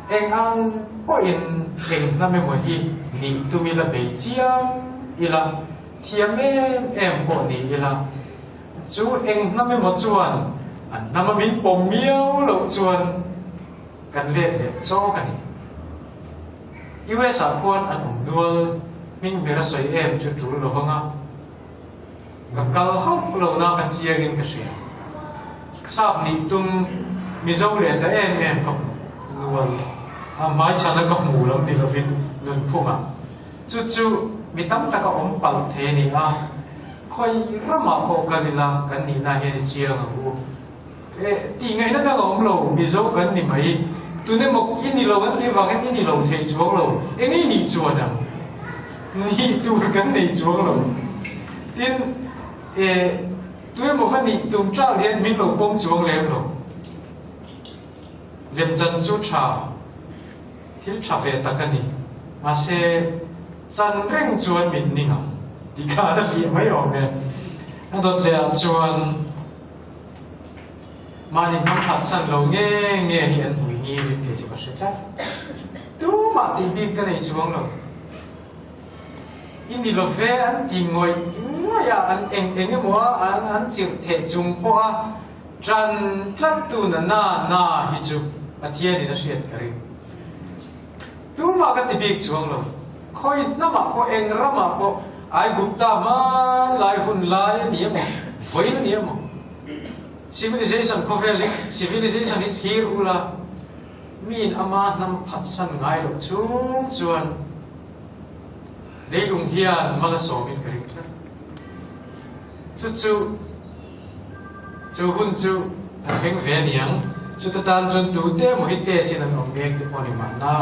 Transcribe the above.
eng ang po in eng na me mo hi ni tumila be chiam ila thiam em po ni ila chu eng na me mo chuan an nama min pom miau lo chuan kan le cho kan ni iwe sa khuan an nual min bera soi em chu chu lo hanga ka kal hok lo na ka chiangin ka sia sap ni tum mi zo le ta em ka nual mai chana ka mu lam di lovin nun phunga chu chu mi tam ta ka om pal the ni a khoi rama po kalila kan ni na he ni chiang u ti ngai na ta om lo mi zo kan ni mai tu ne mo in ni lo kan ti wa kan ni lo thei chuang lo engi ni chuan am ni tu kan nei chuang lo tin tu mo fa ni tum cha lian min lo pom chuang lem lo lem chan chu cha til cha ve ta kan ni ma se chan reng chuan min ni ngam ti kha da fi mai om ne a dot le chuan mani nam phat san lo nge hi an hui ngi ri te chu ka se ta tu ma ti bi ka nei chuang lo in di lo ve an ti ngoi ya an eng mo an chir the chung po a tran tlat tu na hi chu pathia ni na siat kari tu ma ka ti bi chuang lo khoi na ma po eng ra ma po ai gupta man lai hun lai ni mo voi ni mo civilization coveling civilization it here ula min ama nam that san ngai lo chung chuan leilung hian mala so min karik la chu hun chu a theng ve niang chu ta tan chun tu te mo hi te sin an om mek te poni ma na